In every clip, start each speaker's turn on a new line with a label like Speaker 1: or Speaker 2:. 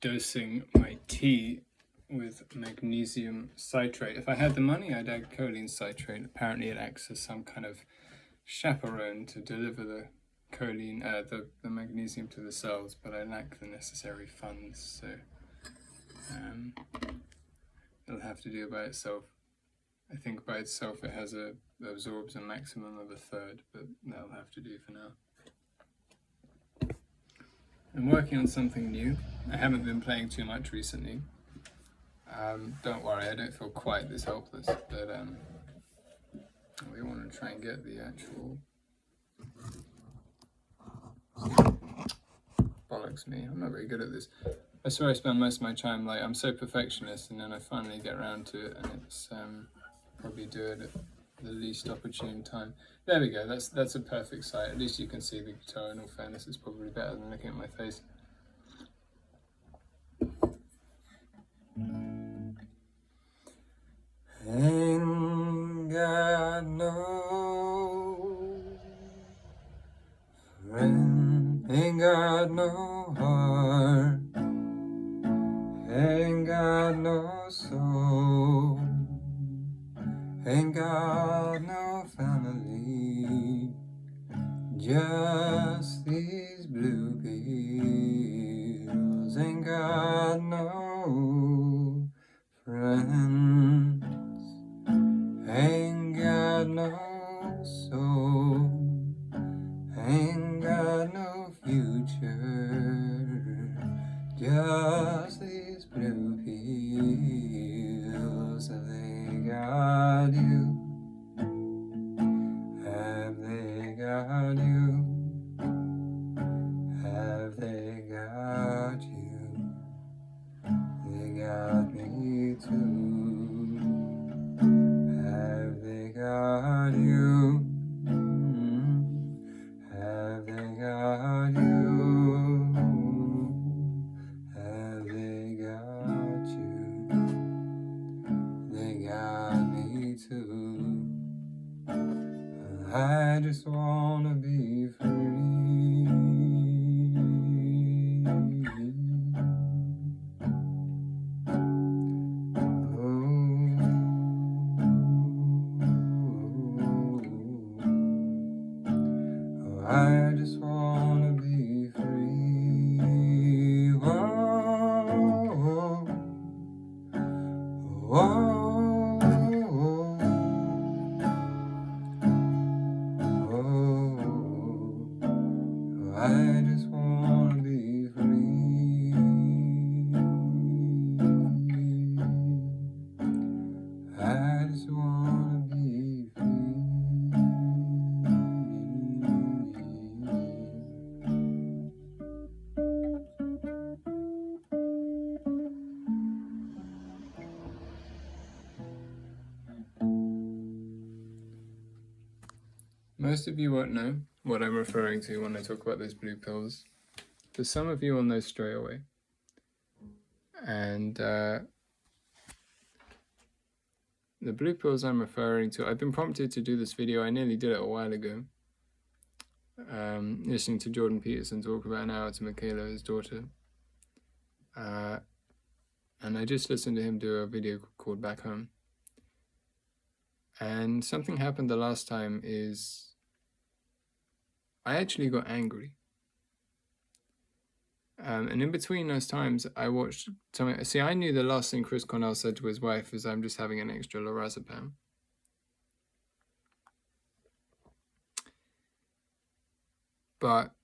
Speaker 1: dosing my tea with magnesium citrate. If I had the money, I'd add choline citrate. Apparently it acts as some kind of chaperone to deliver the choline, the magnesium to the cells, but I lack the necessary funds, so it'll have to do it by itself. I think by itself it absorbs a maximum of 1/3, but that'll have to do for now. I'm working on something new. I haven't been playing too much recently. Don't worry, I don't feel quite this helpless, but we want to try and get the actual... Bollocks me, I'm not very good at this. I swear I spend most of my time, like, I'm so perfectionist, and then I finally get around to it, and it's probably do it at the least opportune time. There we go, that's a perfect sight. At least you can see the guitar. In all fairness, it's probably better than looking at my face. Ain't got no friend, ain't got no heart, ain't got no soul, ain't got no family, just these blue pills. Ain't got no friends, ain't got no soul, ain't got no future, just these blue pills. Have they got you? Have they got you? Have they got you? They got me too. Have they got you? Have they got you? Have they got you? They got me too. I just wanna be free. I just wanna be free. Whoa, whoa, whoa. I just wanna be free. I just wanna be free. Most of you won't know what I'm referring to when I talk about those blue pills, but some of you will know straight away. And the blue pills I'm referring to, I've been prompted to do this video. I nearly did it a while ago. Listening to Jordan Peterson talk about an hour to Michaela, his daughter. And I just listened to him do a video called Back Home. And something happened the last time is I actually got angry. And in between those times, I watched something. See, I knew the last thing Chris Cornell said to his wife is, "I'm just having an extra lorazepam." But,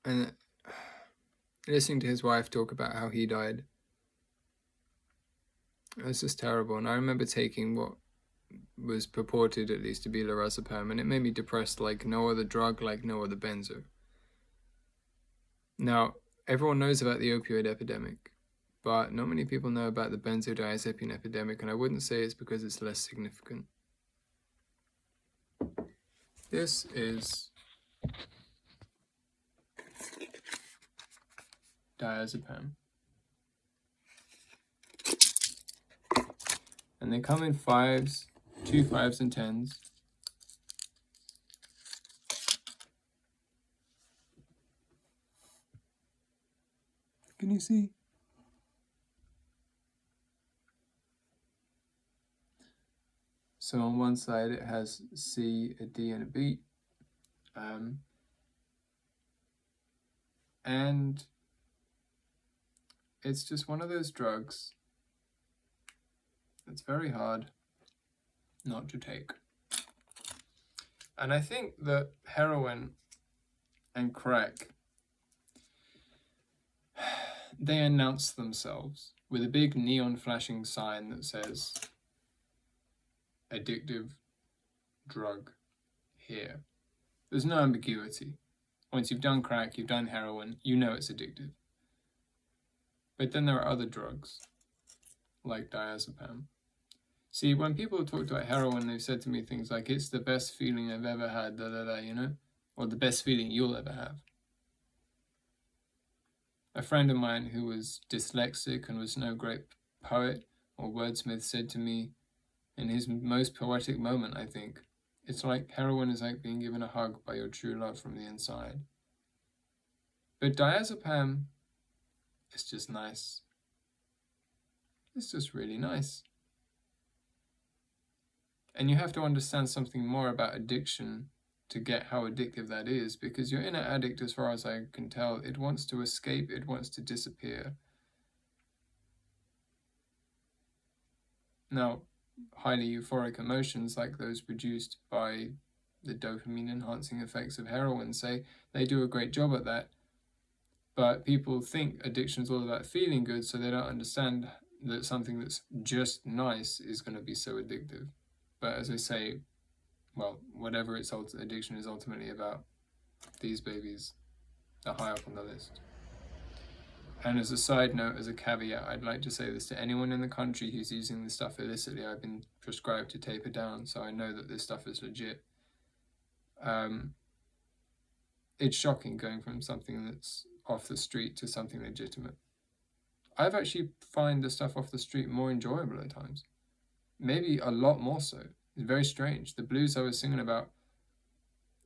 Speaker 1: and listening to his wife talk about how he died, it was just terrible. And I remember taking what was purported at least to be lorazepam, and it made me depressed like no other drug, like no other benzo. Now, everyone knows about the opioid epidemic, but not many people know about the benzodiazepine epidemic, and I wouldn't say it's because it's less significant. This is diazepam. And they come in 5s, 2 5s and 10s. Can you see? So on one side it has C, a D, and a B. And it's just one of those drugs that's very hard not to take. And I think that heroin and crack, they announce themselves with a big neon flashing sign that says addictive drug here. There's no ambiguity. Once you've done crack, you've done heroin, you know it's addictive. But then there are other drugs, like diazepam. See, when people have talked about heroin, they've said to me things like, it's the best feeling I've ever had, you know? Or the best feeling you'll ever have. A friend of mine who was dyslexic and was no great poet or wordsmith said to me, in his most poetic moment, I think, it's like heroin is like being given a hug by your true love from the inside. But diazepam is just nice. It's just really nice. And you have to understand something more about addiction to get how addictive that is, because your inner addict, as far as I can tell, it wants to escape, it wants to disappear. Now, highly euphoric emotions like those produced by the dopamine enhancing effects of heroin, say, they do a great job at that. But people think addiction is all about feeling good, so they don't understand that something that's just nice is going to be so addictive. But as I say, well, whatever its addiction is ultimately about, these babies are high up on the list. And as a side note, as a caveat, I'd like to say this to anyone in the country who's using this stuff illicitly. I've been prescribed to taper down, so I know that this stuff is legit. It's shocking going from something that's off the street to something legitimate. I've actually find the stuff off the street more enjoyable at times. Maybe a lot more so. It's very strange. The blues I was singing about,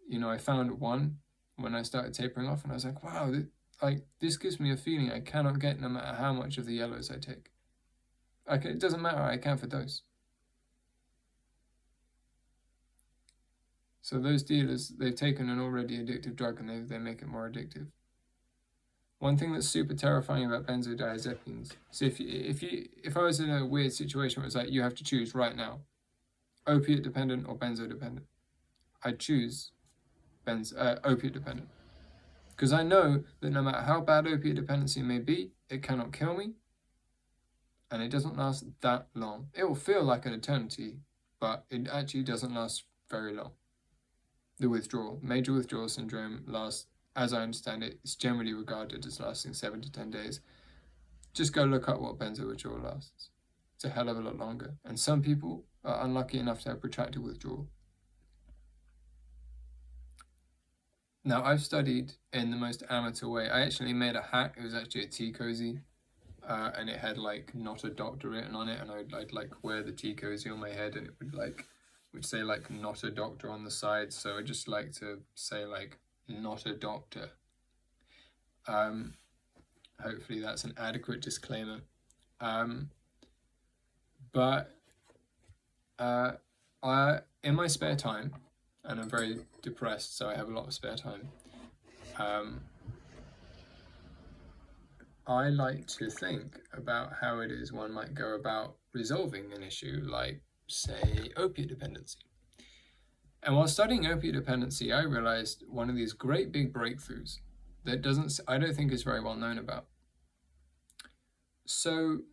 Speaker 1: you know, I found one when I started tapering off, and I was like, wow, this gives me a feeling I cannot get no matter how much of the yellows I take. It doesn't matter, I can't for dose. So those dealers, they've taken an already addictive drug and they make it more addictive. One thing that's super terrifying about benzodiazepines, so if I was in a weird situation where it's like you have to choose right now, opiate dependent or benzo dependent, I'd choose opiate dependent. Because I know that no matter how bad opiate dependency may be, it cannot kill me, and it doesn't last that long. It will feel like an eternity, but it actually doesn't last very long. The withdrawal, major withdrawal syndrome lasts, as I understand it, it's generally regarded as lasting 7 to 10 days. Just go look up what benzo withdrawal lasts. It's a hell of a lot longer. And some people are unlucky enough to have protracted withdrawal. Now, I've studied in the most amateur way. I actually made a hat. It was actually a tea cozy. And it had like "not a doctor" written on it. And I'd like wear the tea cozy on my head, and it would say like "not a doctor" on the side. So I just like to say like "not a doctor." Hopefully that's an adequate disclaimer. But in my spare time, and I'm very depressed, so I have a lot of spare time, I like to think about how it is one might go about resolving an issue like, say, opiate dependency. And while studying opiate dependency, I realized one of these great big breakthroughs that I don't think is very well known about. So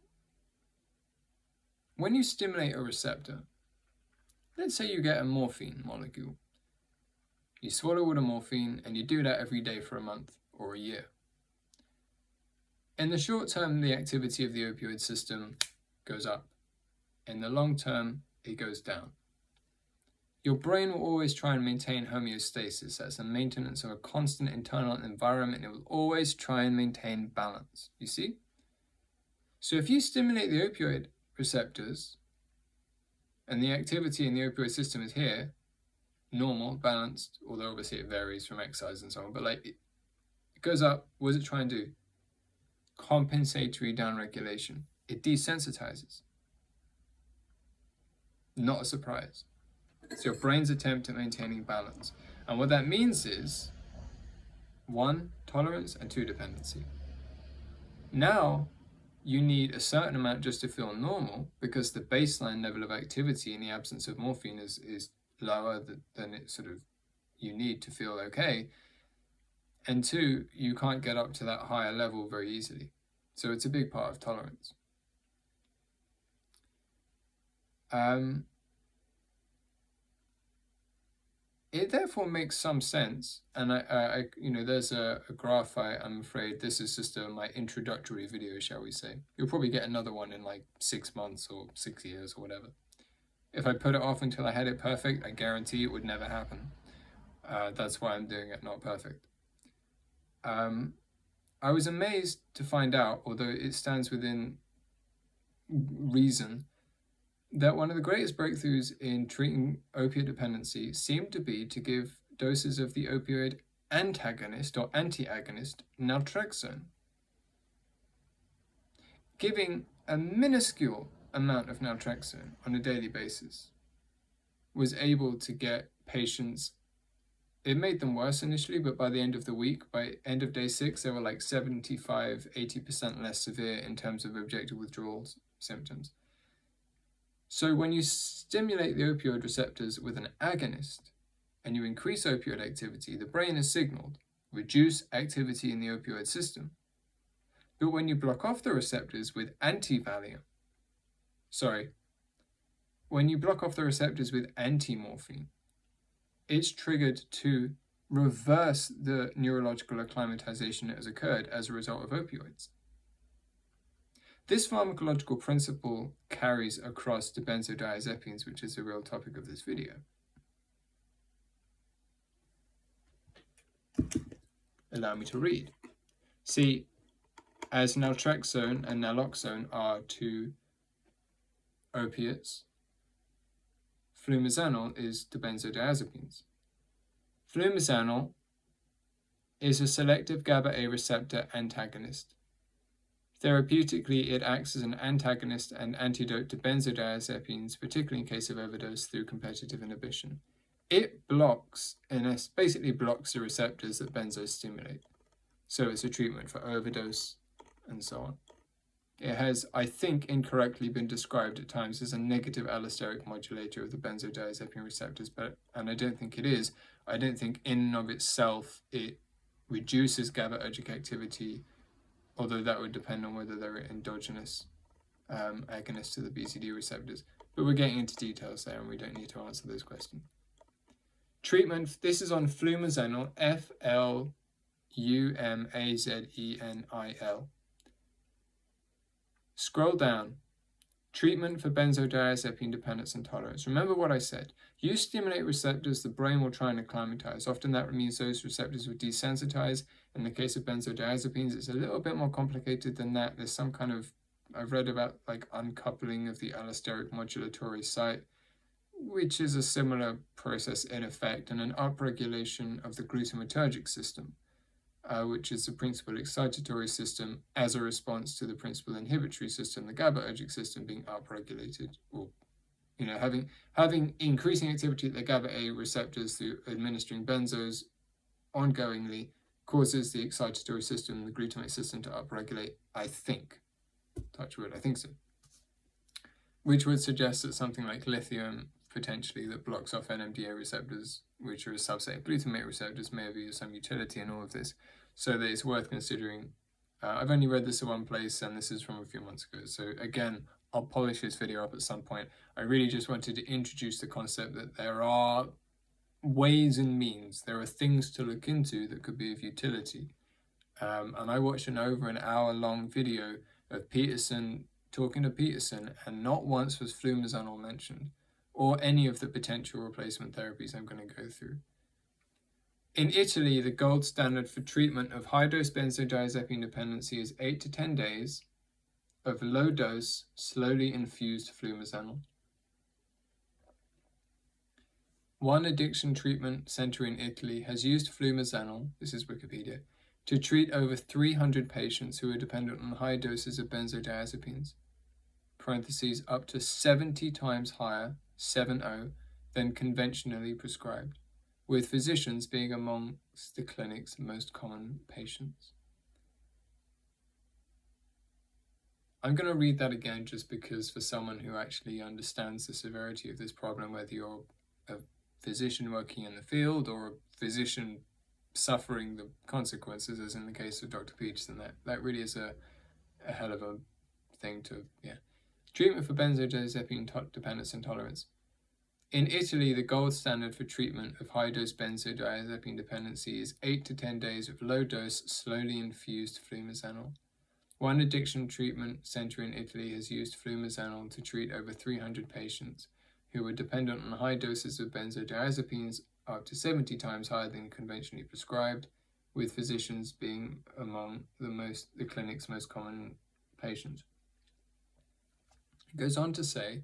Speaker 1: when you stimulate a receptor, let's say you get a morphine molecule. You swallow all the morphine and you do that every day for a month or a year. In the short term, the activity of the opioid system goes up. In the long term, it goes down. Your brain will always try and maintain homeostasis. That's the maintenance of a constant internal environment. It will always try and maintain balance. You see? So if you stimulate the opioid receptors, and the activity in the opioid system is here, normal, balanced, although obviously it varies from exercise and so on, but like it goes up, what does it try and do? compensatory downregulation. It desensitizes. Not a surprise. It's your brain's attempt at maintaining balance. And what that means is 1, tolerance, and 2, dependency. Now, you need a certain amount just to feel normal because the baseline level of activity in the absence of morphine is lower than it sort of you need to feel okay. And 2, you can't get up to that higher level very easily. So it's a big part of tolerance. It therefore makes some sense, and I there's a graph. I'm afraid this is just my introductory video, shall we say. You'll probably get another one in like 6 months or 6 years or whatever. If I put it off until I had it perfect, I guarantee it would never happen. That's why I'm doing it not perfect. I was amazed to find out, although it stands within reason, that one of the greatest breakthroughs in treating opiate dependency seemed to be to give doses of the opioid antagonist or anti-agonist naltrexone. Giving a minuscule amount of naltrexone on a daily basis was able to get patients. It made them worse initially, but by the end of the week, by end of day 6, they were like 75-80% less severe in terms of objective withdrawal symptoms. So when you stimulate the opioid receptors with an agonist and you increase opioid activity, the brain is signaled, reduce activity in the opioid system. But when you block off the receptors with when you block off the receptors with anti-morphine, it's triggered to reverse the neurological acclimatization that has occurred as a result of opioids. This pharmacological principle carries across to benzodiazepines, which is the real topic of this video. Allow me to read. See, as naltrexone and naloxone are 2 opiates, flumezanol is to benzodiazepines. Flumezanol is a selective GABA-A receptor antagonist. Therapeutically, it acts as an antagonist and antidote to benzodiazepines, particularly in case of overdose through competitive inhibition. It basically blocks the receptors that benzos stimulate. So it's a treatment for overdose and so on. It has, I think, incorrectly been described at times as a negative allosteric modulator of the benzodiazepine receptors, and I don't think it is. I don't think in and of itself it reduces GABAergic activity, although that would depend on whether they're endogenous agonists to the BCD receptors. But we're getting into details there, and we don't need to answer those questions. Treatment, this is on flumezanol, F-L-U-M-A-Z-E-N-I-L. Scroll down. Treatment for benzodiazepine dependence and tolerance. Remember what I said. You stimulate receptors, the brain will try and acclimatize. Often that means those receptors will desensitize. In the case of benzodiazepines, it's a little bit more complicated than that. There's some kind of, I've read about like uncoupling of the allosteric modulatory site, which is a similar process in effect, and an upregulation of the glutamatergic system, which is the principal excitatory system as a response to the principal inhibitory system, the GABAergic system being upregulated, or having increasing activity at the GABA-A receptors through administering benzos ongoingly causes the excitatory system, the glutamate system, to upregulate, I think. Touch wood, I think so. Which would suggest that something like lithium, potentially, that blocks off NMDA receptors, which are a subset of glutamate receptors, may have some utility in all of this. So that it's worth considering. I've only read this at one place, and this is from a few months ago. So again, I'll polish this video up at some point. I really just wanted to introduce the concept that there are ways and means. There are things to look into that could be of utility. And I watched an over an hour-long video of Peterson talking to Peterson, and not once was flumezanol mentioned, or any of the potential replacement therapies I'm going to go through. In Italy, the gold standard for treatment of high-dose benzodiazepine dependency is 8 to 10 days of low-dose, slowly infused flumezanol. One addiction treatment center in Italy has used flumezanol, this is Wikipedia, to treat over 300 patients who were dependent on high doses of benzodiazepines, parentheses, up to 70 times higher, 70, than conventionally prescribed, with physicians being amongst the clinic's most common patients. I'm going to read that again just because for someone who actually understands the severity of this problem, whether you're a physician working in the field or a physician suffering the consequences, as in the case of Dr. Peterson, that really is a hell of a thing to, Treatment for benzodiazepine dependence and tolerance. In Italy, the gold standard for treatment of high-dose benzodiazepine dependency is 8 to 10 days of low-dose, slowly infused flumazenol. One addiction treatment center in Italy has used flumazenol to treat over 300 patients who were dependent on high doses of benzodiazepines up to 70 times higher than conventionally prescribed, with physicians being among the clinic's most common patients. It goes on to say,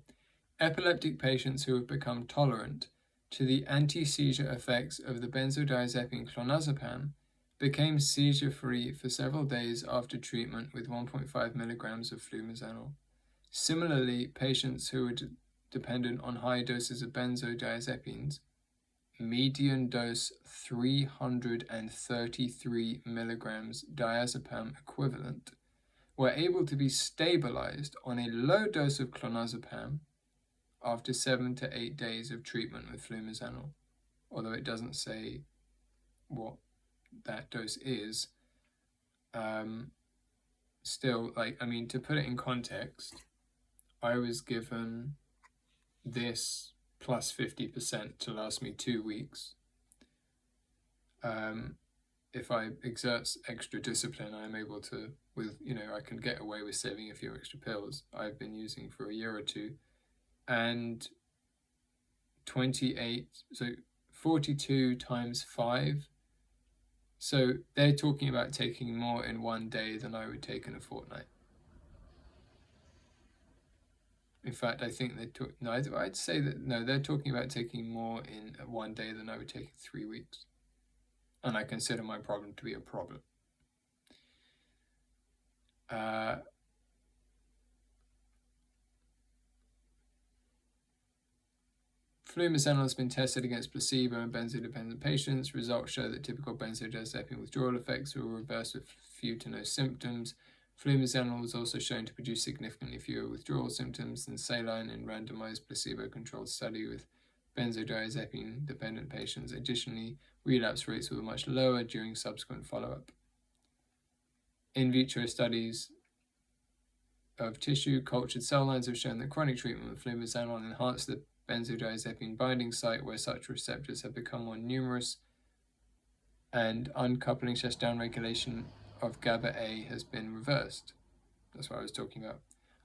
Speaker 1: epileptic patients who have become tolerant to the anti-seizure effects of the benzodiazepine clonazepam became seizure-free for several days after treatment with 1.5 milligrams of flumazenol. Similarly, patients who were dependent on high doses of benzodiazepines, median dose 333 milligrams diazepam equivalent, were able to be stabilized on a low dose of clonazepam after 7 to 8 days of treatment with flumazenol, although it doesn't say what that dose is. Still, to put it in context, I was given this plus 50% to last me 2 weeks. If I exert extra discipline, I'm able to, I can get away with saving a few extra pills I've been using for a year or two. And 42 times 5. So they're talking about taking more in one day than I would take in a fortnight. In fact, I think I'd say that, no, they're talking about taking more in one day than I would take in 3 weeks. And I consider my problem to be a problem. Flumazenol has been tested against placebo and benzodiazepine patients. Results show that typical benzodiazepine withdrawal effects were reversed with few to no symptoms. Flumazenol was also shown to produce significantly fewer withdrawal symptoms than saline in randomized placebo-controlled study with benzodiazepine-dependent patients. Additionally, relapse rates were much lower during subsequent follow-up. In vitro studies of tissue cultured cell lines have shown that chronic treatment with flumazenol enhanced the benzodiazepine binding site where such receptors have become more numerous, and uncoupling/downregulation of GABA-A has been reversed. That's what I was talking about.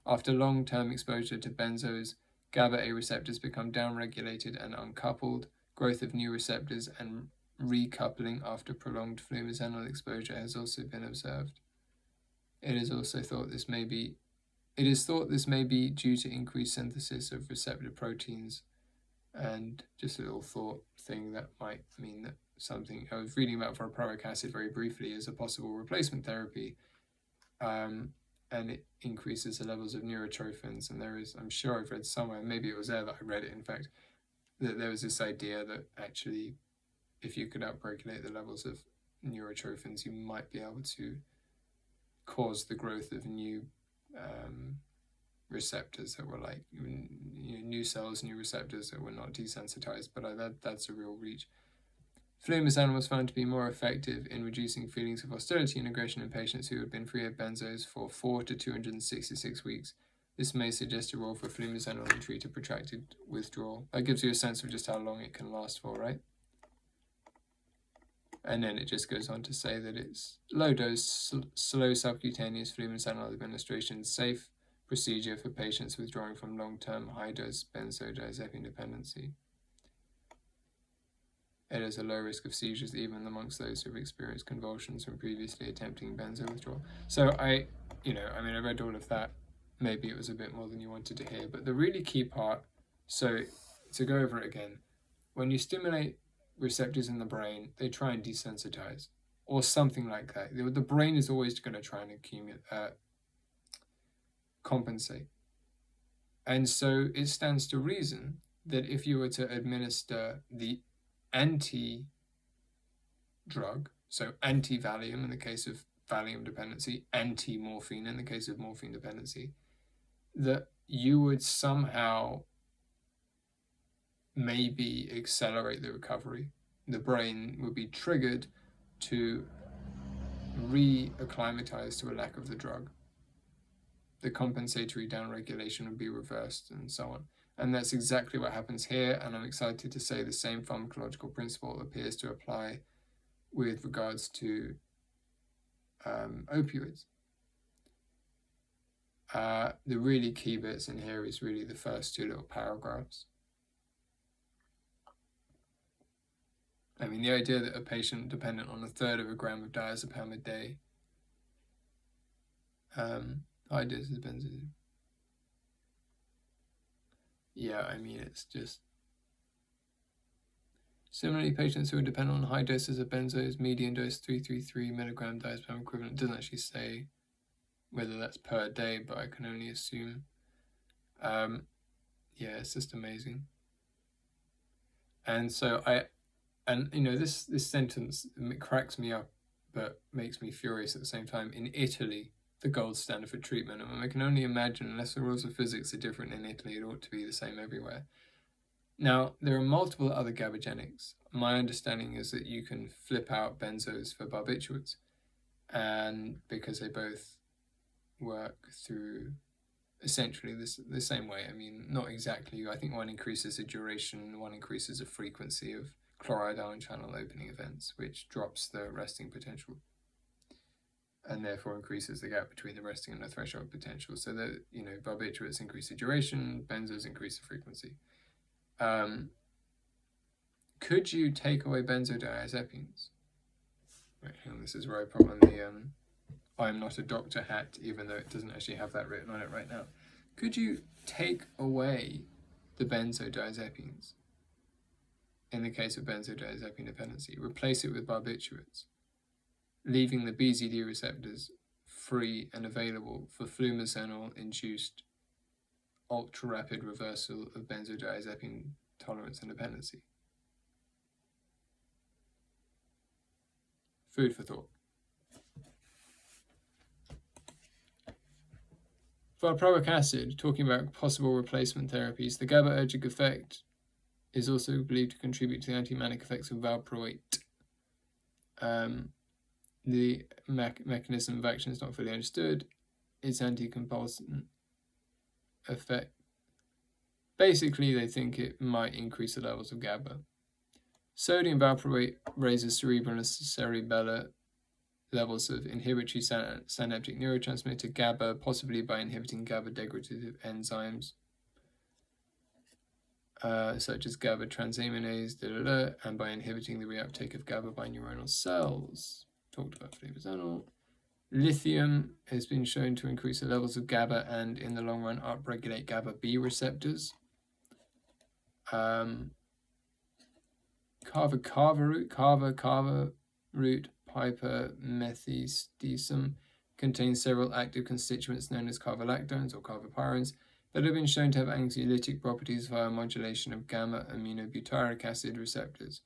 Speaker 1: After long-term exposure to benzos, GABA-A receptors become downregulated and uncoupled. Growth of new receptors and recoupling after prolonged flumazenol exposure has also been observed. It is thought this may be due to increased synthesis of receptor proteins, and just a little thought thing that might mean that something I was reading about for folic acid very briefly as a possible replacement therapy, and it increases the levels of neurotrophins. And there is, I'm sure I've read somewhere, maybe it was there that I read it in fact, that there was this idea that actually if you could upregulate the levels of neurotrophins, you might be able to cause the growth of new receptors that were like new cells, new receptors that were not desensitized, but that's a real reach. Flumazenol was found to be more effective in reducing feelings of hostility and aggression in patients who had been free of benzos for 4 to 266 weeks. This may suggest a role for flumazenol in treating protracted withdrawal. That gives you a sense of just how long it can last for, right? And then it just goes on to say that it's low-dose, slow subcutaneous flumazenol administration, safe procedure for patients withdrawing from long-term high-dose benzodiazepine dependency. It has a low risk of seizures even amongst those who have experienced convulsions from previously attempting benzo withdrawal. So I read all of that. Maybe it was a bit more than you wanted to hear, but the really key part, so to go over it again, when you stimulate receptors in the brain, they try and desensitize. or something like that. The brain is always going to try and compensate. And so it stands to reason that if you were to administer the anti-drug, so anti-Valium in the case of Valium dependency, anti-morphine in the case of morphine dependency, that you would somehow maybe accelerate the recovery. The brain would be triggered to re-acclimatize to a lack of the drug. The compensatory downregulation would be reversed and so on. And that's exactly what happens here, and I'm excited to say the same pharmacological principle appears to apply with regards to opioids. The really key bits in here is really the first two little paragraphs. I mean, the idea that a patient dependent on 1/3 of a gram of diazepam a day, high doses of benzodiazepines. Yeah, I mean, it's just... Similarly, patients who are dependent on high doses of benzos, median dose 333 milligram diazepam equivalent, doesn't actually say whether that's per day, but I can only assume. Yeah, it's just amazing. And so this sentence cracks me up, but makes me furious at the same time. In Italy, the gold standard for treatment, and I can only imagine, unless the rules of physics are different in Italy, it ought to be the same everywhere. Now, there are multiple other GABAgenics. My understanding is that you can flip out benzos for barbiturates, and because they both work through essentially the same way. I mean, not exactly. I think one increases the duration, one increases the frequency of chloride ion channel opening events, which drops the resting potential, and therefore increases the gap between the resting and the threshold potential. So that, barbiturates increase the duration, benzos increase the frequency. Could you take away benzodiazepines? Right, hang on, this is where I put on the I'm not a doctor hat, even though it doesn't actually have that written on it right now. Could you take away the benzodiazepines in the case of benzodiazepine dependency, replace it with barbiturates, leaving the BZD receptors free and available for flumazenol-induced ultra-rapid reversal of benzodiazepine tolerance and dependency? Food for thought. Folic acid, talking about possible replacement therapies, the GABAergic effect is also believed to contribute to the anti-manic effects of valproate. The mechanism of action is not fully understood. Its anticonvulsant effect. Basically, they think it might increase the levels of GABA. Sodium valproate raises cerebral and cerebellar levels of inhibitory synaptic neurotransmitter GABA, possibly by inhibiting GABA degradative enzymes such as GABA transaminase, and by inhibiting the reuptake of GABA by neuronal cells. Talked about flumazenol. Lithium has been shown to increase the levels of GABA and, in the long run, upregulate GABA B receptors. Kava root, Piper methysticum, contains several active constituents known as carbolactones or carvopyrins that have been shown to have anxiolytic properties via modulation of gamma aminobutyric acid receptors.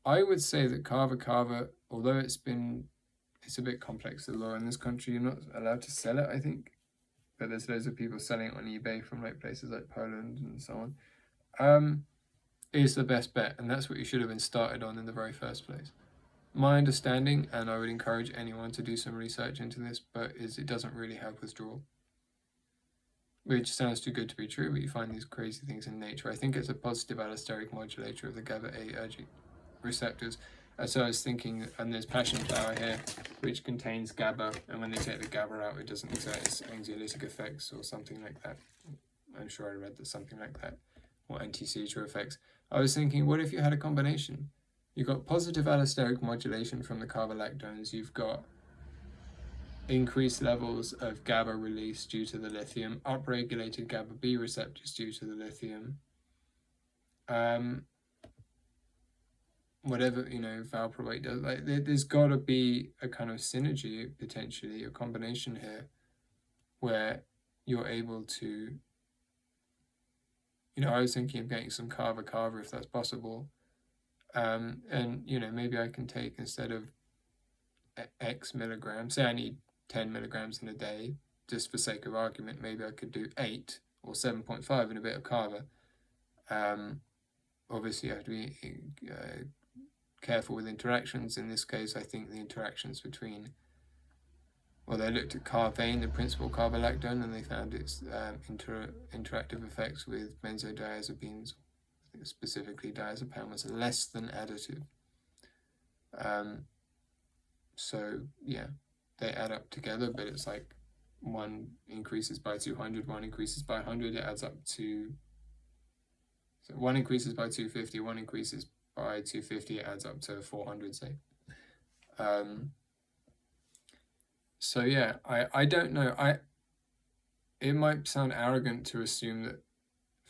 Speaker 1: I would say that kava, although it's a bit complex, the law in this country, you're not allowed to sell it, I think, but there's loads of people selling it on eBay from places like Poland and so on, is the best bet, and that's what you should have been started on in the very first place. My understanding, and I would encourage anyone to do some research into this, but is it doesn't really have withdrawal, which sounds too good to be true, but you find these crazy things in nature. I think it's a positive allosteric modulator of the GABA-A-ergic receptors. So I was thinking, and there's passion flower here, which contains GABA, and when they take the GABA out, it doesn't exert its anxiolytic effects or something like that. I'm sure I read that something like that, or anti-seizure effects. I was thinking, what if you had a combination? You've got positive allosteric modulation from the carbolactones, you've got increased levels of GABA release due to the lithium, upregulated GABA B receptors due to the lithium. whatever, valproate does. Like there's got to be a kind of synergy, potentially a combination here, where you're able to. I was thinking of getting some kava if that's possible, and maybe I can take, instead of X milligrams, say I need 10 milligrams in a day, just for sake of argument, maybe I could do 8 or 7.5 in a bit of kava. Obviously, you have to be careful with interactions. In this case, I think the interactions between, they looked at carvane, the principal carbolactone, and they found its interactive effects with benzodiazepines, specifically diazepam, was less than additive. So yeah, they add up together, but it's like one increases by 200, one increases by 100, it adds up to, so one increases by 250, one increases by 250, it adds up to 400, say. So yeah, I don't know. It might sound arrogant to assume that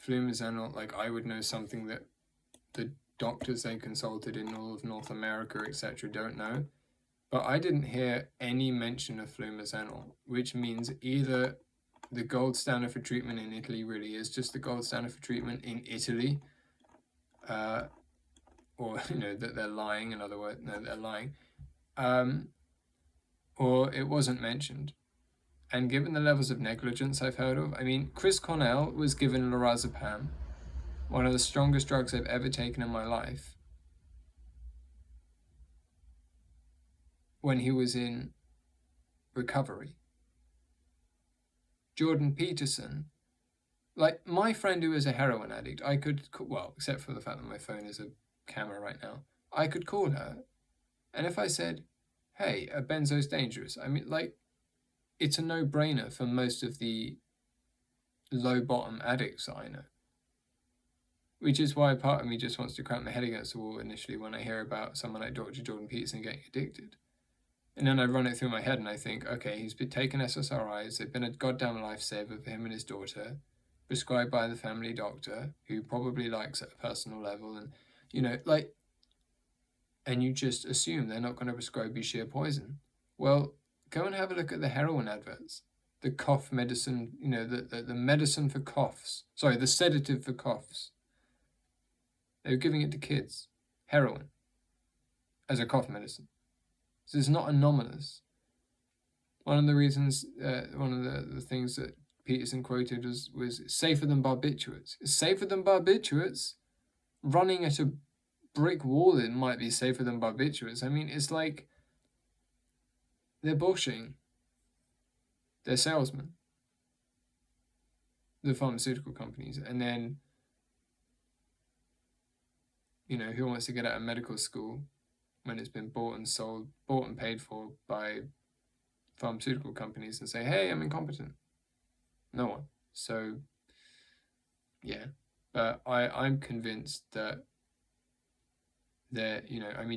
Speaker 1: flumazenol, like I would know something that the doctors they consulted in all of North America, etc., don't know. But I didn't hear any mention of flumazenol, which means either the gold standard for treatment in Italy really is just the gold standard for treatment in Italy, or that they're lying. In other words, no, they're lying, or it wasn't mentioned. And given the levels of negligence I've heard of, I mean, Chris Cornell was given lorazepam, one of the strongest drugs I've ever taken in my life, when he was in recovery. Jordan Peterson, like my friend who is a heroin addict, I could, except for the fact that my phone is a camera right now, I could call her, and if I said, hey, a benzo's dangerous, I mean, like, it's a no-brainer for most of the low-bottom addicts that I know. Which is why part of me just wants to crack my head against the wall initially when I hear about someone like Dr. Jordan Peterson getting addicted. And then I run it through my head and I think, okay, he's been taking SSRIs, they've been a goddamn lifesaver for him and his daughter, prescribed by the family doctor, who probably likes at a personal level, and, and you just assume they're not going to prescribe you sheer poison. Well, go and have a look at the heroin adverts. The cough medicine, the medicine for coughs. Sorry, the sedative for coughs. They were giving it to kids. Heroin. As a cough medicine. So it's not anomalous. One of the reasons, one of the things that Peterson quoted was safer than barbiturates. It's safer than barbiturates. Running at a brick wall, it might be safer than barbiturates. I mean, it's like they're bullshitting. They're salesmen. The pharmaceutical companies. And then, who wants to get out of medical school when it's been bought and paid for by pharmaceutical companies and say, hey, I'm incompetent? No one. So, yeah. But I'm convinced that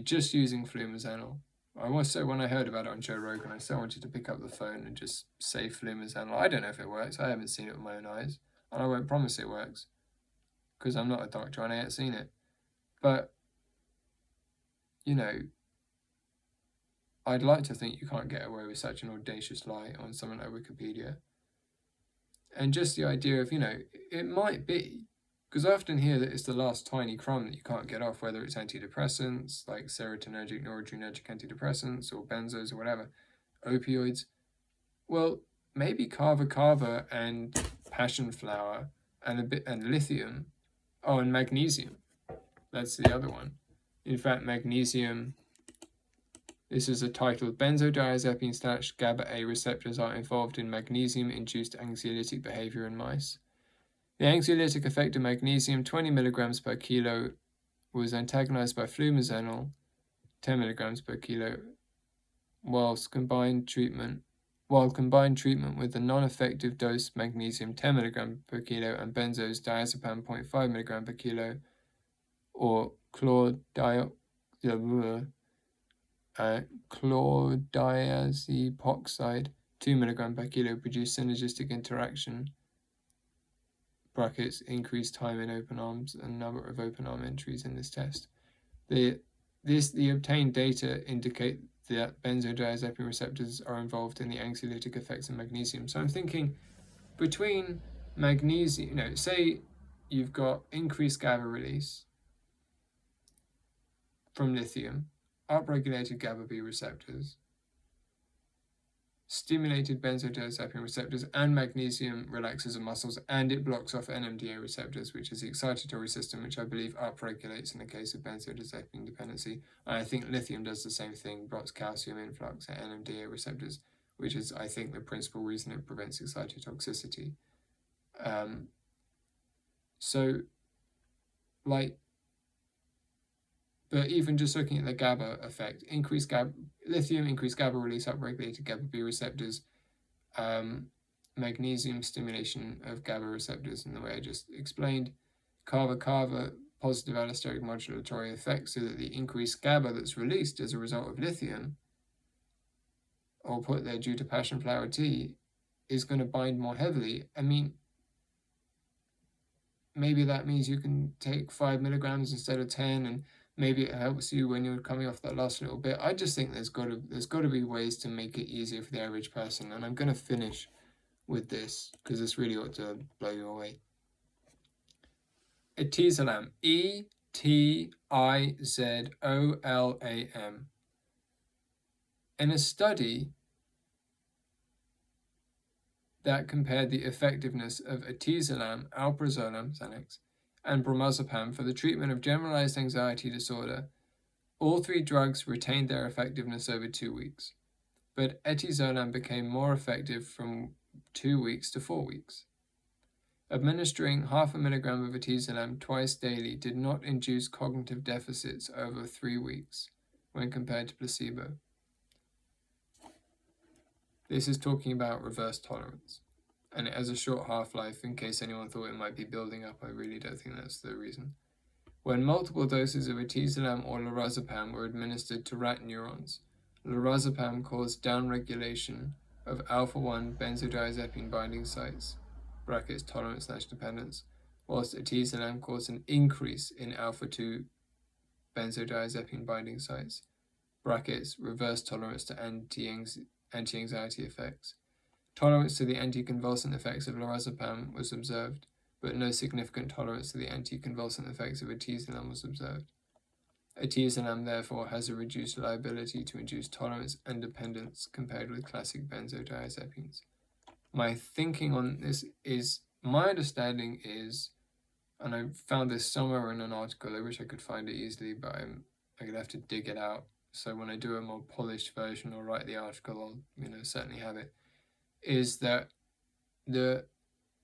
Speaker 1: just using flumazenol, I must say, when I heard about it on Joe Rogan, I so wanted to pick up the phone and just say flumazenol. I don't know if it works. I haven't seen it with my own eyes. And I won't promise it works, because I'm not a doctor and I ain't seen it. But, I'd like to think you can't get away with such an audacious lie on something like Wikipedia. And just the idea of, it might be, because I often hear that it's the last tiny crumb that you can't get off, whether it's antidepressants, like serotonergic, noradrenergic antidepressants, or benzos or whatever, opioids. Well, maybe kava and passion flower and lithium, and magnesium. That's the other one. In fact, magnesium, this is a title, benzodiazepine / GABA-A receptors are involved in magnesium-induced anxiolytic behavior in mice. The anxiolytic effect of magnesium, 20 milligrams per kilo, was antagonized by flumazenol, 10 milligrams per kilo, while combined treatment with the non-effective dose magnesium 10 milligram per kilo and benzos diazepam 0.5 milligram per kilo, or chlordiazepoxide 2 milligram per kilo, produced synergistic interaction (increased time in open arms and number of open arm entries in this test). The The obtained data indicate that benzodiazepine receptors are involved in the anxiolytic effects of magnesium. So I'm thinking between magnesium, say you've got increased GABA release from lithium, upregulated GABA B receptors, stimulated benzodiazepine receptors, and magnesium relaxes the muscles, and it blocks off NMDA receptors, which is the excitatory system, which I believe upregulates in the case of benzodiazepine dependency. And I think lithium does the same thing, blocks calcium influx at NMDA receptors, which is, I think, the principal reason it prevents excitotoxicity. But even just looking at the GABA effect, lithium increased GABA release, upregulated GABA B receptors, magnesium stimulation of GABA receptors in the way I just explained, kava positive allosteric modulatory effect, so that the increased GABA that's released as a result of lithium, or put there due to passion flower tea, is going to bind more heavily. I mean, maybe that means you can take 5 milligrams instead of 10, and maybe it helps you when you're coming off that last little bit. I just think there's got to be ways to make it easier for the average person, and I'm going to finish with this because this really ought to blow you away. Etizolam, Etizolam. In a study that compared the effectiveness of etizolam, alprazolam, Xanax, and bromazepam for the treatment of generalized anxiety disorder, all three drugs retained their effectiveness over 2 weeks, but etizolam became more effective from 2 weeks to 4 weeks. Administering 0.5 milligram of etizolam twice daily did not induce cognitive deficits over 3 weeks when compared to placebo. This is talking about reverse tolerance, and it has a short half-life. In case anyone thought it might be building up, I really don't think that's the reason. When multiple doses of etizolam or lorazepam were administered to rat neurons, lorazepam caused downregulation of alpha-1 benzodiazepine binding sites (brackets tolerance/dependence), whilst etizolam caused an increase in alpha-2 benzodiazepine binding sites (brackets reverse tolerance to anti-anxiety effects). Tolerance to the anticonvulsant effects of lorazepam was observed, but no significant tolerance to the anticonvulsant effects of etizolam was observed. Etizolam, therefore, has a reduced liability to induce tolerance and dependence compared with classic benzodiazepines. My thinking on this is, my understanding is, and I found this somewhere in an article, I wish I could find it easily, but I'm going to have to dig it out. So when I do a more polished version or write the article, I'll certainly have it, is that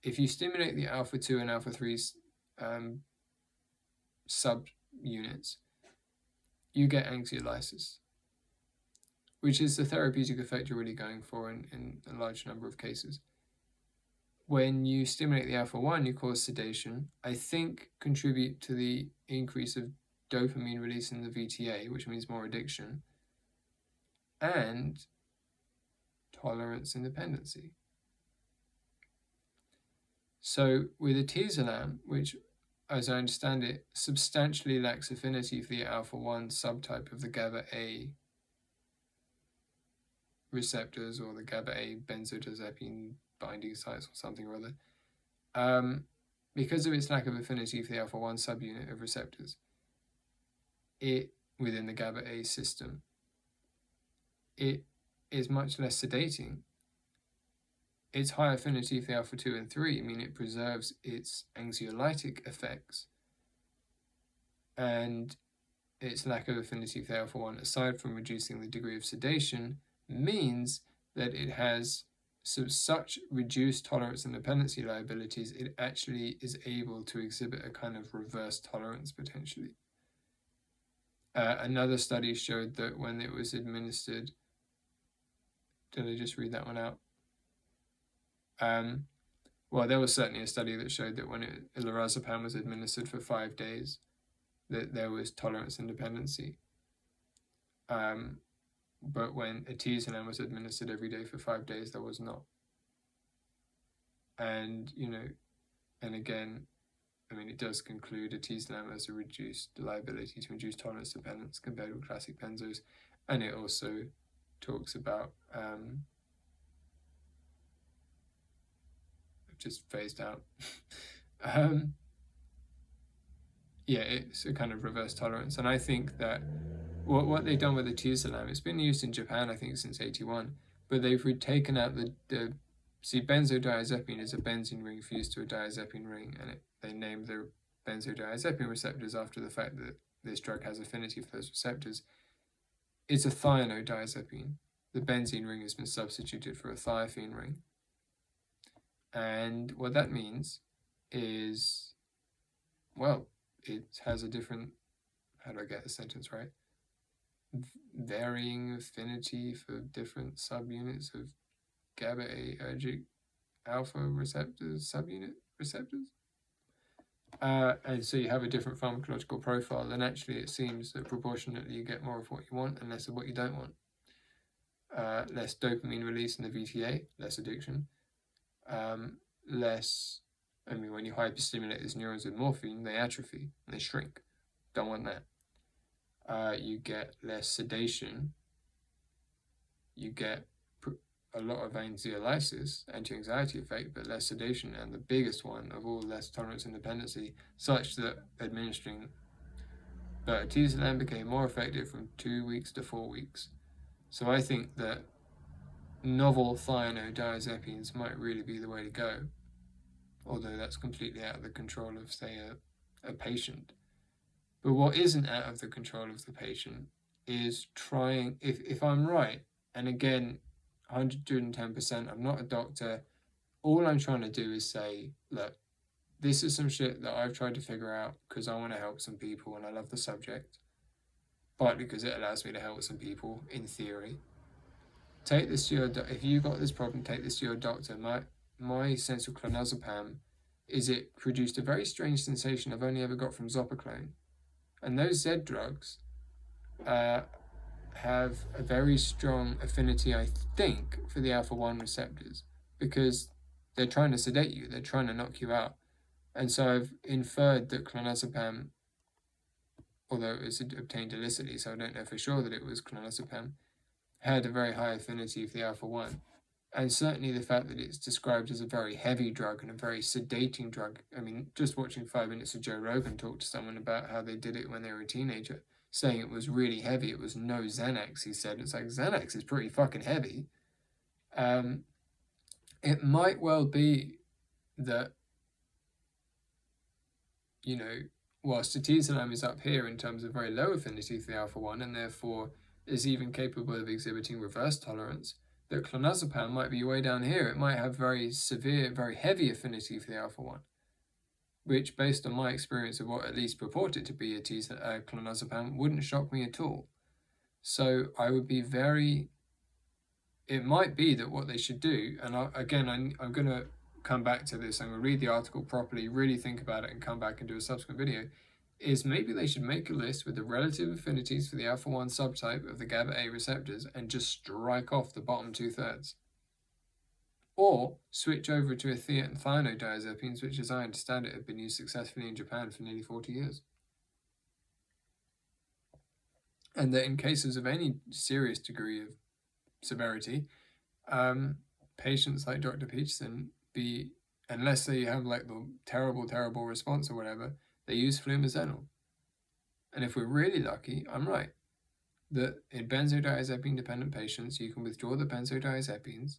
Speaker 1: if you stimulate the alpha-2 and alpha-3 subunits, you get anxiolysis, which is the therapeutic effect you're really going for in a large number of cases. When you stimulate the alpha-1, you cause sedation, I think contribute to the increase of dopamine release in the VTA, which means more addiction, and tolerance and dependency. So with etizolam, which, as I understand it, substantially lacks affinity for the alpha-1 subtype of the GABA-A receptors, or the GABA-A benzodiazepine binding sites or something or other, because of its lack of affinity for the alpha-1 subunit of receptors, within the GABA-A system, it is much less sedating. Its high affinity for the alpha-2 and 3 mean it preserves its anxiolytic effects, and its lack of affinity for the alpha-1, aside from reducing the degree of sedation, means that it has such reduced tolerance and dependency liabilities, it actually is able to exhibit a kind of reverse tolerance potentially. Another study showed that when it was administered, did I just read that one out? Well, there was certainly a study that showed that when lorazepam was administered for 5 days, that there was tolerance and dependency. But when etizolam was administered every day for 5 days, there was not. And, and again, I mean, it does conclude atezolizumab as a reduced liability to induce tolerance dependence compared with classic benzos, and it also talks about just phased out. Yeah, it's a kind of reverse tolerance, and I think that what they've done with the atezolizumab, it's been used in Japan, I think, since '81, but they've taken out the see, benzodiazepine is a benzene ring fused to a diazepine ring, and they named the benzodiazepine receptors after the fact that this drug has affinity for those receptors. It's a thiazepine. The benzene ring has been substituted for a thiophene ring. And what that means is, well, it has a different, how do I get the sentence right? Varying affinity for different subunits of GABAergic alpha receptors, subunit receptors. And so you have a different pharmacological profile, and actually it seems that proportionately you get more of what you want and less of what you don't want. Less dopamine release in the VTA, less addiction. Less, I mean, when you hyperstimulate these neurons with morphine, they atrophy and they shrink. Don't want that. You get less sedation. You get a lot of anxiolysis, anti-anxiety effect, but less sedation, and the biggest one of all, less tolerance and dependency, such that administering atezolizumab became more effective from 2 weeks to 4 weeks. So I think that novel thiazepines might really be the way to go, although that's completely out of the control of, say, a patient. But what isn't out of the control of the patient is trying, if I'm right, and again, 110%, I'm not a doctor, all I'm trying to do is say, look, this is some shit that I've tried to figure out because I want to help some people and I love the subject, partly because it allows me to help some people, in theory. Take this to your if you got this problem, take this to your doctor. My sense of clonazepam is it produced a very strange sensation I've only ever got from Zopiclone. And those Z drugs have a very strong affinity, I think, for the alpha-1 receptors, because they're trying to sedate you, they're trying to knock you out. And so I've inferred that clonazepam, although it was obtained illicitly, so I don't know for sure that it was clonazepam, had a very high affinity for the alpha-1. And certainly the fact that it's described as a very heavy drug and a very sedating drug. I mean, just watching 5 minutes of Joe Rogan talk to someone about how they did it when they were a teenager, saying it was really heavy. It was no Xanax, he said. It's like, Xanax is pretty fucking heavy. It might well be that, you know, whilst atezolizumab is up here in terms of very low affinity for the alpha-1 and therefore is even capable of exhibiting reverse tolerance, that clonazepam might be way down here. It might have very severe, very heavy affinity for the alpha-1, which, based on my experience of what at least purported to be clonazepam, wouldn't shock me at all. So I would be very... It might be that what they should do, and I'm going to come back to this, I'm going to read the article properly, really think about it, and come back and do a subsequent video, is maybe they should make a list with the relative affinities for the alpha-1 subtype of the GABA-A receptors and just strike off the bottom 2/3. Or switch over to thiazepines, which, as I understand it, have been used successfully in Japan for nearly 40 years. And that in cases of any serious degree of severity, patients like Dr. Peterson, unless they have like the terrible response or whatever, they use flumazenil. And if we're really lucky, I'm right, that in benzodiazepine-dependent patients, you can withdraw the benzodiazepines,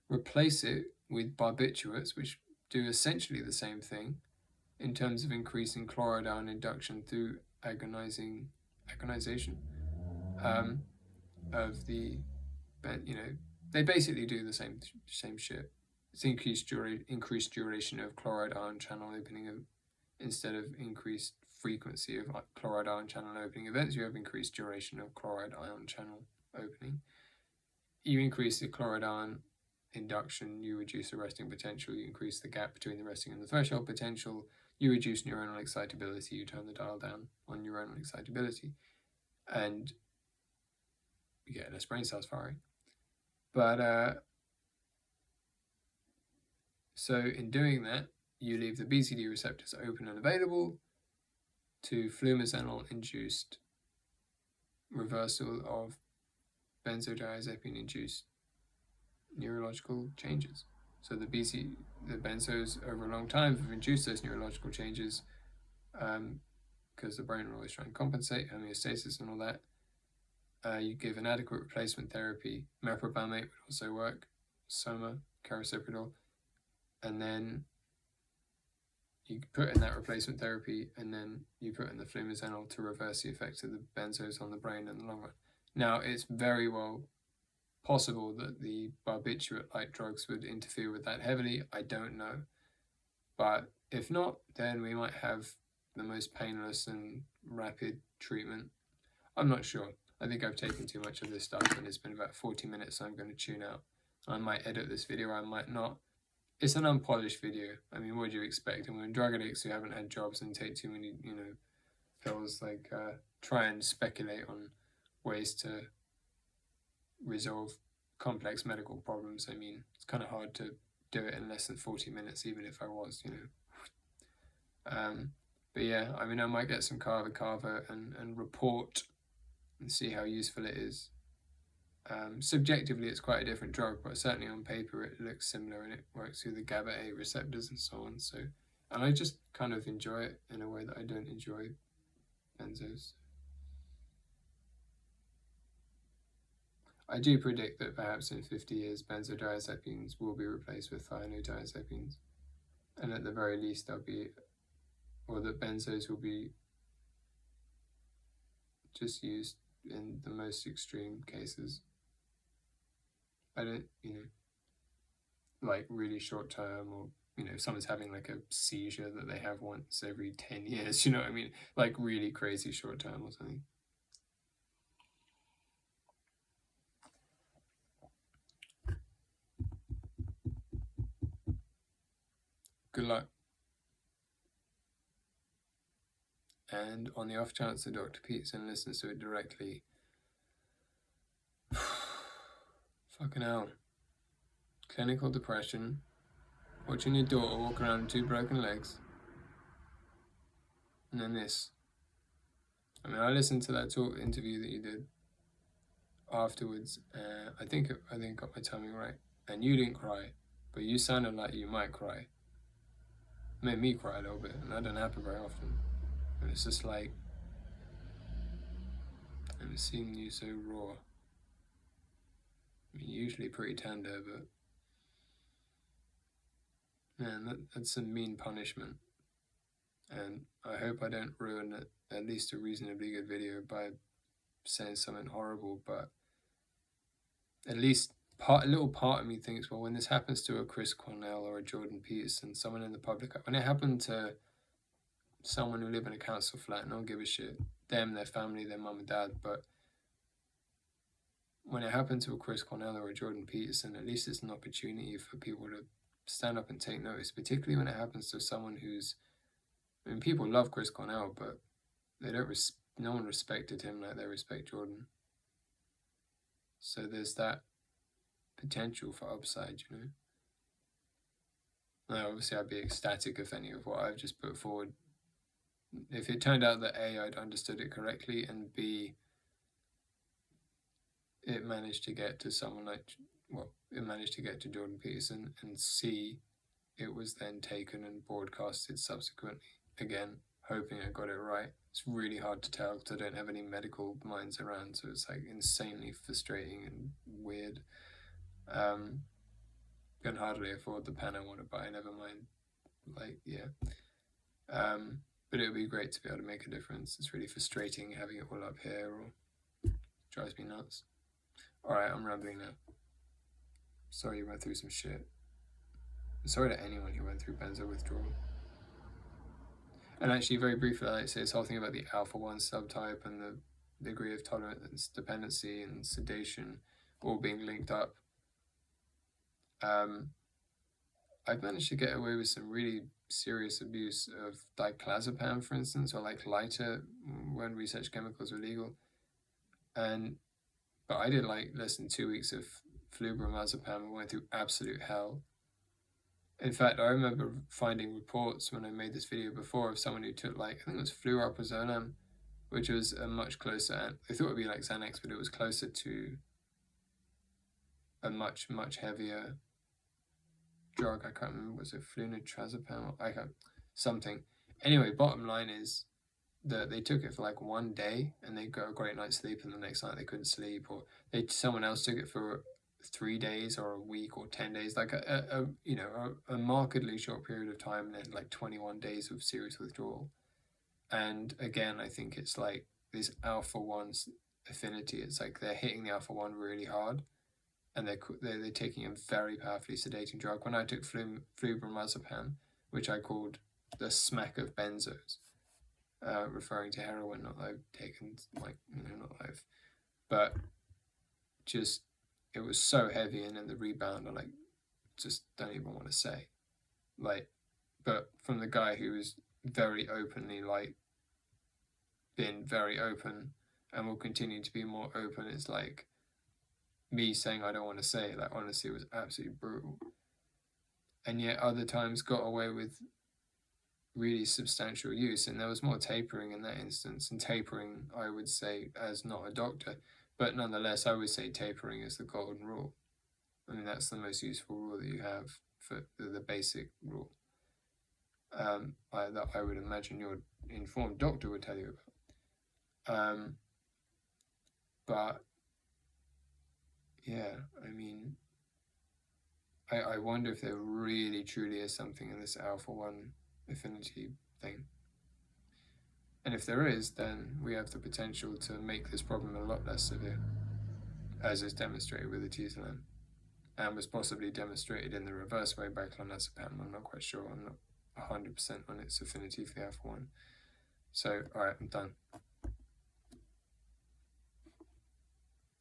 Speaker 1: replace it with barbiturates, which do essentially the same thing in terms of increasing chloride ion induction through agonization of the, they basically do the same shit. It's increased duration of chloride ion channel opening instead of increased frequency of chloride ion channel opening events. You have increased duration of chloride ion channel opening. You increase the chloride ion induction, you reduce the resting potential, you increase the gap between the resting and the threshold potential, you reduce neuronal excitability, you turn the dial down on neuronal excitability, and you get less brain cells firing. But so in doing that, you leave the BCD receptors open and available to flumazenol-induced reversal of benzodiazepine-induced neurological changes. So the benzos over a long time have induced those neurological changes because the brain will always try and compensate, homeostasis and all that. You give an adequate replacement therapy. Mepробamate would also work, soma, carocepridol, and then you put in that replacement therapy, and then you put in the flumazenol to reverse the effects of the benzos on the brain in the long run. Now, it's very well possible that the barbiturate-like drugs would interfere with that heavily. I don't know. But if not, then we might have the most painless and rapid treatment. I'm not sure. I think I've taken too much of this stuff, and it's been about 40 minutes, so I'm going to tune out. I might edit this video, I might not. It's an unpolished video. I mean, what do you expect? And when drug addicts who haven't had jobs and take too many, pills, try and speculate on ways to resolve complex medical problems. I mean, it's kind of hard to do it in less than 40 minutes, even if I was, But yeah, I mean, I might get some kava and report and see how useful it is. Subjectively, it's quite a different drug, but certainly on paper it looks similar, and it works through the GABA A receptors and so on. So, and I just kind of enjoy it in a way that I don't enjoy benzos. I do predict that perhaps in 50 years benzodiazepines will be replaced with thiazolidines, and at the very least that benzos will be just used in the most extreme cases. I don't, like really short term, or if someone's having like a seizure that they have once every 10 years, you know what I mean? Like really crazy short term or something. Good luck. And on the off chance that Dr. Peterson listens to it directly, fucking hell. Clinical depression, watching your daughter walk around with 2 broken legs, and then this. I mean, I listened to that interview that you did afterwards. I think I got my timing right. And you didn't cry, but you sounded like you might cry. It made me cry a little bit, and that doesn't happen very often. And it's just like, I've seen you so raw. I mean, usually pretty tender, but man, that's some mean punishment. And I hope I don't ruin at least a reasonably good video by saying something horrible, but at least a little part of me thinks, well, when this happens to a Chris Cornell or a Jordan Peterson, someone in the public, when it happened to someone who lived in a council flat, no one give a shit. Them, their family, their mum and dad, but when it happened to a Chris Cornell or a Jordan Peterson, at least it's an opportunity for people to stand up and take notice, particularly when it happens to someone who's, I mean, people love Chris Cornell, but they don't no one respected him like they respect Jordan. So there's that potential for upside, Now, obviously, I'd be ecstatic if any of what I've just put forward, if it turned out that A, I'd understood it correctly, and B, it managed to get to someone it managed to get to Jordan Peterson, and C, it was then taken and broadcasted subsequently. Again, hoping I got it right. It's really hard to tell because I don't have any medical minds around, so it's like insanely frustrating and weird. Can hardly afford the pen I want to buy, never mind. But it would be great to be able to make a difference. It's really frustrating having it all up here, or drives me nuts. Alright, I'm rambling now. Sorry you went through some shit. I'm sorry to anyone who went through benzo withdrawal. And actually, very briefly, I'd like to say this whole thing about the alpha-1 subtype and the degree of tolerance, dependency, and sedation all being linked up. I've managed to get away with some really serious abuse of diclazepam, for instance, or like lighter when research chemicals were legal. But I did like less than 2 weeks of flubramazepam and went through absolute hell. In fact, I remember finding reports when I made this video before of someone who took, like, I think it was fluoroperazone, which was a much closer, I thought it would be like Xanax, but it was closer to a much, much heavier drug. I can't remember, was it flunitrazepam? I can't, something. Anyway, bottom line is that they took it for like 1 day and they got a great night's sleep, and the next night they couldn't sleep, or someone else took it for 3 days or a week or 10 days, like a markedly short period of time, and then like 21 days of serious withdrawal. And again, I think it's like this alpha-1's affinity. It's like they're hitting the alpha-1 really hard, and they're taking a very powerfully sedating drug. When I took flubramazepam, which I called the smack of benzos, referring to heroin, not that I've taken, like, not that I've, but just, it was so heavy, and then the rebound, I like just don't even want to say, like, but from the guy who was very openly, like, been very open and will continue to be more open, it's like me saying I don't want to say it. Like, honestly, it was absolutely brutal. And yet other times got away with really substantial use, and there was more tapering in that instance. And tapering, I would say, as not a doctor, but nonetheless, I would say tapering is the golden rule. I mean, that's the most useful rule that you have, for the basic rule, that I would imagine your informed doctor would tell you about. But yeah, I mean, I wonder if there really truly is something in this alpha-1 affinity thing. And if there is, then we have the potential to make this problem a lot less severe, as is demonstrated with atezolizumab, and was possibly demonstrated in the reverse way by clonazepam. I'm not quite sure. I'm not 100% on its affinity for the alpha-1. So, alright, I'm done.